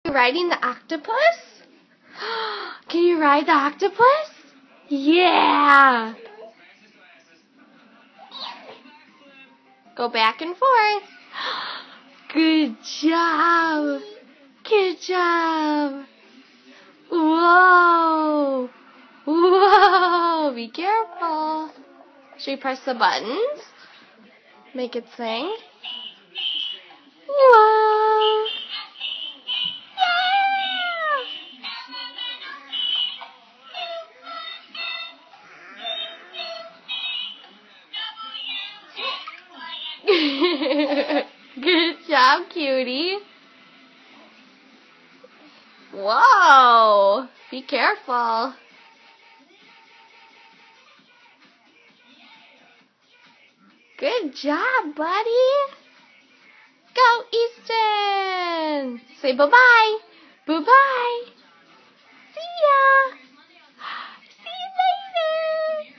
You riding the octopus? Can you ride the octopus? Yeah! Go back and forth. Good job! Good job! Whoa! Whoa! Be careful. Should we press the buttons? Make it sing? Whoa! Yeah! Good job, cutie. Whoa! Be careful. Good job, buddy. Go Easton. Say bye-bye. Bye-bye.